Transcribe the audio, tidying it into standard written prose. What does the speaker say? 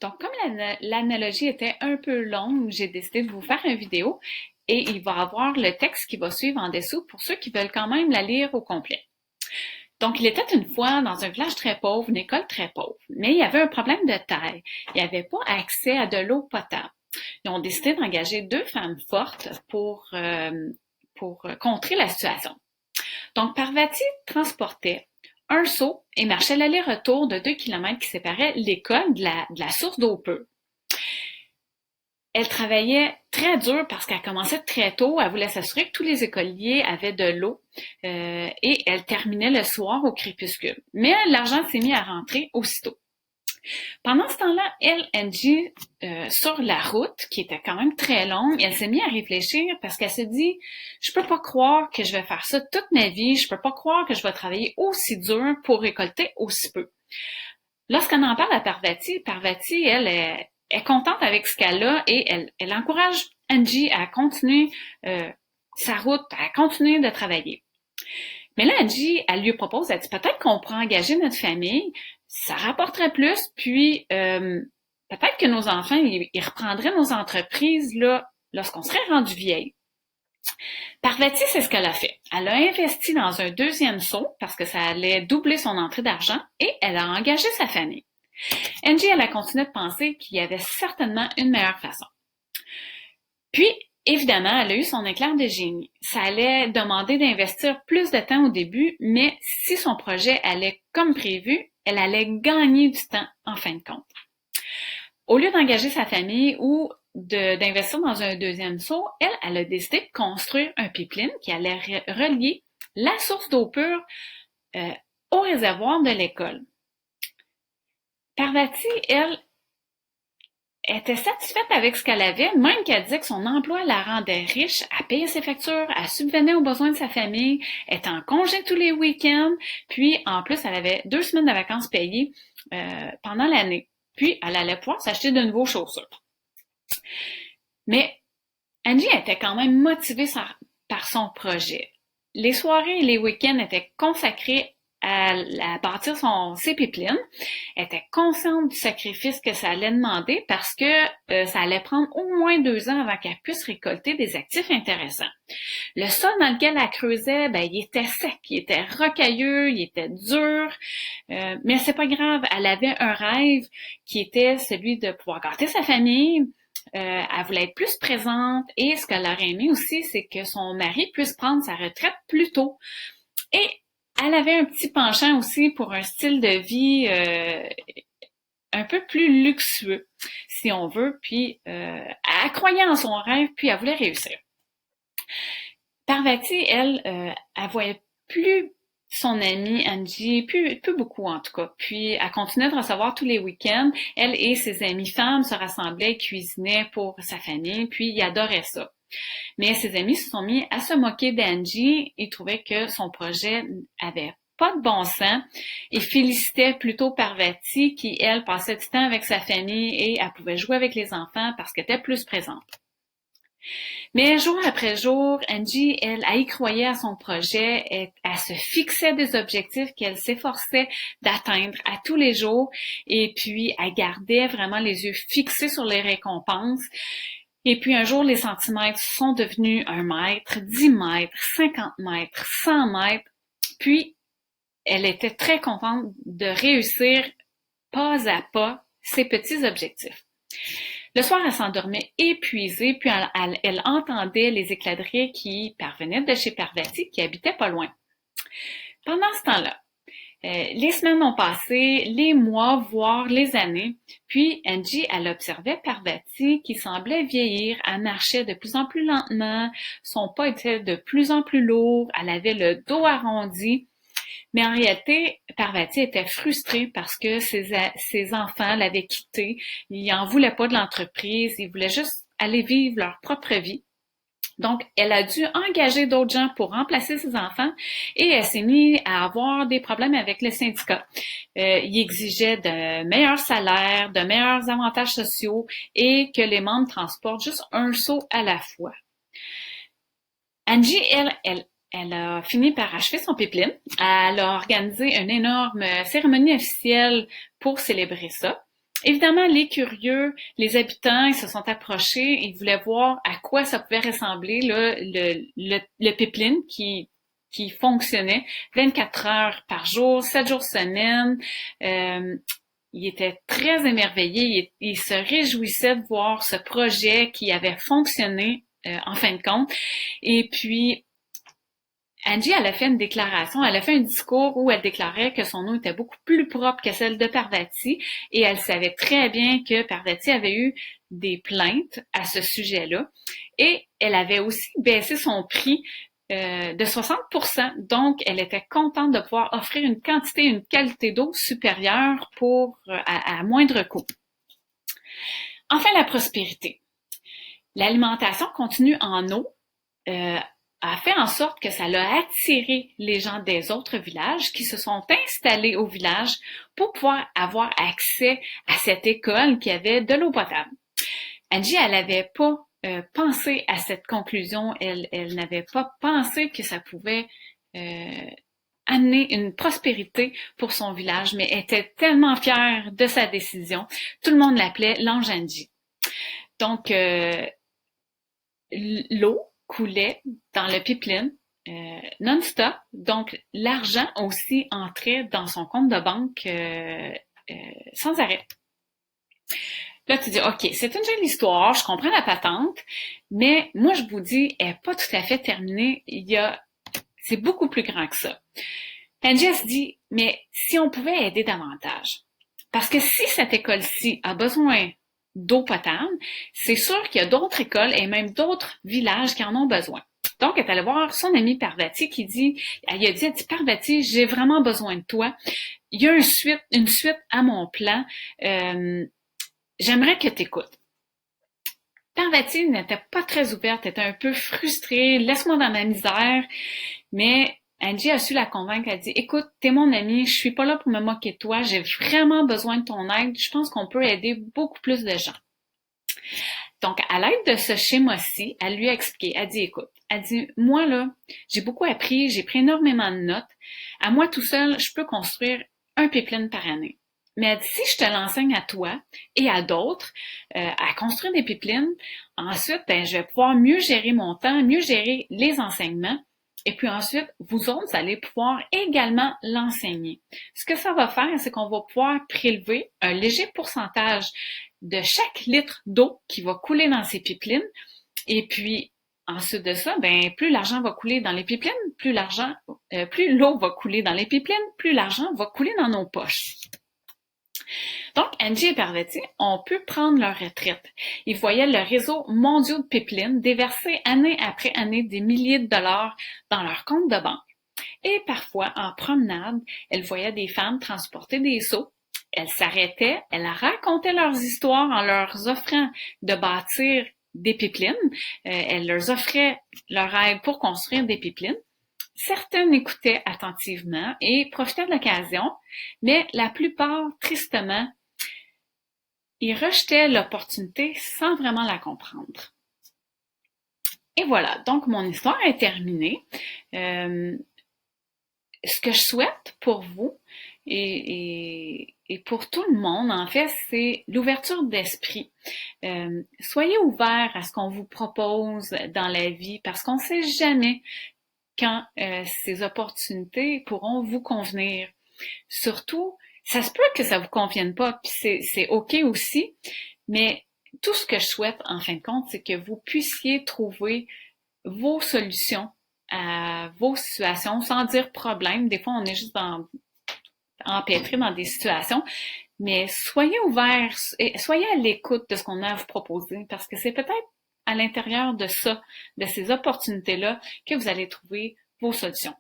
Donc, comme l'analogie était un peu longue, j'ai décidé de vous faire une vidéo et il va y avoir le texte qui va suivre en dessous pour ceux qui veulent quand même la lire au complet. Donc, il était une fois dans un village très pauvre, une école très pauvre, mais il y avait un problème de taille. Il n'y avait pas accès à de l'eau potable. Ils ont décidé d'engager deux femmes fortes pour contrer la situation. Donc, Parvati transportait un seau et marchait l'aller-retour de 2 kilomètres qui séparaient l'école de la source d'eau pure. Elle travaillait très dur parce qu'elle commençait très tôt. Elle voulait s'assurer que tous les écoliers avaient de l'eau et elle terminait le soir au crépuscule. Mais l'argent s'est mis à rentrer aussitôt. Pendant ce temps-là, Angie, sur la route, qui était quand même très longue, elle s'est mise à réfléchir parce qu'elle se dit, je peux pas croire que je vais faire ça toute ma vie, je peux pas croire que je vais travailler aussi dur pour récolter aussi peu. Lorsqu'on en parle à Parvati, Parvati, elle est contente avec ce qu'elle a et elle encourage Angie à continuer sa route, à continuer de travailler. Mais là, Angie, elle lui propose, elle dit peut-être qu'on pourrait engager notre famille, ça rapporterait plus, puis peut-être que nos enfants, ils reprendraient nos entreprises là lorsqu'on serait rendu vieille. Parvati, c'est ce qu'elle a fait. Elle a investi dans un deuxième seau parce que ça allait doubler son entrée d'argent et elle a engagé sa famille. Angie, elle a continué de penser qu'il y avait certainement une meilleure façon. Puis, évidemment, elle a eu son éclair de génie. Ça allait demander d'investir plus de temps au début, mais si son projet allait comme prévu, elle allait gagner du temps en fin de compte. Au lieu d'engager sa famille ou d'investir dans un deuxième seau, elle a décidé de construire un pipeline qui allait relier la source d'eau pure au réservoir de l'école. Parvati, elle, était satisfaite avec ce qu'elle avait, même qu'elle disait que son emploi la rendait riche, elle payait ses factures, elle subvenait aux besoins de sa famille, elle était en congé tous les week-ends, puis en plus, elle avait 2 semaines de vacances payées pendant l'année. Puis, elle allait pouvoir s'acheter de nouveaux chaussures. Mais Angie était quand même motivée par son projet. Les soirées et les week-ends étaient consacrés à bâtir ses pipelines. Elle était consciente du sacrifice que ça allait demander parce que ça allait prendre au moins 2 ans avant qu'elle puisse récolter des actifs intéressants. Le sol dans lequel elle creusait, il était sec, il était rocailleux, il était dur, mais c'est pas grave. Elle avait un rêve qui était celui de pouvoir gâter sa famille. Elle voulait être plus présente et ce qu'elle aurait aimé aussi, c'est que son mari puisse prendre sa retraite plus tôt. Et elle avait un petit penchant aussi pour un style de vie un peu plus luxueux, si on veut, puis elle croyait en son rêve, puis elle voulait réussir. Parvati, elle voyait plus son amie Angie, plus beaucoup en tout cas. Puis elle continuait de recevoir tous les week-ends. Elle et ses amies femmes se rassemblaient, cuisinaient pour sa famille, puis ils adoraient ça. Mais ses amis se sont mis à se moquer d'Angie. Ils trouvaient que son projet avait pas de bon sens. Ils félicitaient plutôt Parvati qui, elle, passait du temps avec sa famille et elle pouvait jouer avec les enfants parce qu'elle était plus présente. Mais jour après jour, Angie, elle y croyait à son projet, elle se fixait des objectifs qu'elle s'efforçait d'atteindre à tous les jours et puis elle gardait vraiment les yeux fixés sur les récompenses. Et puis un jour, les centimètres sont devenus 1 mètre, 10 mètres, 50 mètres, 100 mètres. Puis, elle était très contente de réussir pas à pas ses petits objectifs. Le soir, elle s'endormait épuisée, puis elle entendait les éclats de rire qui parvenaient de chez Parvati, qui habitait pas loin. Pendant ce temps-là, les semaines ont passé, les mois, voire les années, puis Angie, elle observait Parvati qui semblait vieillir, elle marchait de plus en plus lentement, son pas était de plus en plus lourd, elle avait le dos arrondi, mais en réalité, Parvati était frustrée parce que ses enfants l'avaient quittée, ils en voulaient pas de l'entreprise, ils voulaient juste aller vivre leur propre vie. Donc, elle a dû engager d'autres gens pour remplacer ses enfants et elle s'est mise à avoir des problèmes avec le syndicat. Il exigeait de meilleurs salaires, de meilleurs avantages sociaux et que les membres transportent juste un seau à la fois. Angie, elle a fini par achever son pipeline. Elle a organisé une énorme cérémonie officielle pour célébrer ça. Évidemment, les curieux, les habitants, ils se sont approchés, ils voulaient voir à quoi ça pouvait ressembler là, le pipeline qui fonctionnait 24 heures par jour, 7 jours semaine. Euh, il était très émerveillé, il se réjouissait de voir ce projet qui avait fonctionné en fin de compte. Et puis, Angie, elle a fait une déclaration, elle a fait un discours où elle déclarait que son eau était beaucoup plus propre que celle de Parvati et elle savait très bien que Parvati avait eu des plaintes à ce sujet-là et elle avait aussi baissé son prix de 60%. Donc, elle était contente de pouvoir offrir une quantité, une qualité d'eau supérieure à moindre coût. Enfin, la prospérité. L'alimentation continue en eau a fait en sorte que ça a attiré les gens des autres villages qui se sont installés au village pour pouvoir avoir accès à cette école qui avait de l'eau potable. Angie, elle n'avait pas pensé à cette conclusion, elle n'avait pas pensé que ça pouvait amener une prospérité pour son village, mais elle était tellement fière de sa décision. Tout le monde l'appelait l'ange Angie. Donc, l'eau coulait dans le pipeline non-stop. Donc, l'argent aussi entrait dans son compte de banque sans arrêt. Là, tu dis, OK, c'est une jolie histoire, je comprends la patente, mais moi, je vous dis, elle n'est pas tout à fait terminée. C'est beaucoup plus grand que ça. Angie se dit, mais si on pouvait aider davantage, parce que si cette école-ci a besoin d'eau potable, c'est sûr qu'il y a d'autres écoles et même d'autres villages qui en ont besoin. Donc, elle est allée voir son amie Parvati elle a dit, Parvati, j'ai vraiment besoin de toi. Il y a une suite à mon plan. J'aimerais que tu écoutes. Parvati n'était pas très ouverte, était un peu frustrée, laisse-moi dans ma misère, mais Angie a su la convaincre, elle a dit, écoute, t'es mon amie, je suis pas là pour me moquer de toi, j'ai vraiment besoin de ton aide, je pense qu'on peut aider beaucoup plus de gens. Donc, à l'aide de ce schéma-ci, elle lui a expliqué, elle dit, écoute, elle dit, moi là, j'ai beaucoup appris, j'ai pris énormément de notes, à moi tout seul, je peux construire un pipeline par année. Mais elle dit, si je te l'enseigne à toi et à d'autres à construire des pipelines, ensuite, je vais pouvoir mieux gérer mon temps, mieux gérer les enseignements. Et puis ensuite, vous autres, vous allez pouvoir également l'enseigner. Ce que ça va faire, c'est qu'on va pouvoir prélever un léger pourcentage de chaque litre d'eau qui va couler dans ces pipelines. Et puis, ensuite de ça, plus l'argent va couler dans les pipelines, plus l'eau va couler dans les pipelines, plus l'argent va couler dans nos poches. Donc, Angie et Parvati ont pu prendre leur retraite. Ils voyaient le réseau mondial de pipelines déverser année après année des milliers de dollars dans leur compte de banque. Et parfois, en promenade, elles voyaient des femmes transporter des seaux. Elles s'arrêtaient, elles racontaient leurs histoires en leur offrant de bâtir des pipelines. Elles leur offraient leur aide pour construire des pipelines. Certaines écoutaient attentivement et profitaient de l'occasion, mais la plupart, tristement, ils rejetaient l'opportunité sans vraiment la comprendre. Et voilà, donc mon histoire est terminée. Ce que je souhaite pour vous et pour tout le monde, en fait, c'est l'ouverture d'esprit. Soyez ouverts à ce qu'on vous propose dans la vie parce qu'on ne sait jamais quand ces opportunités pourront vous convenir. Surtout, ça se peut que ça vous convienne pas, puis c'est OK aussi, mais tout ce que je souhaite, en fin de compte, c'est que vous puissiez trouver vos solutions à vos situations, sans dire problème. Des fois, on est juste empêtré dans des situations, mais soyez ouverts et soyez à l'écoute de ce qu'on a à vous proposer, parce que c'est peut-être à l'intérieur de ça, de ces opportunités-là, que vous allez trouver vos solutions.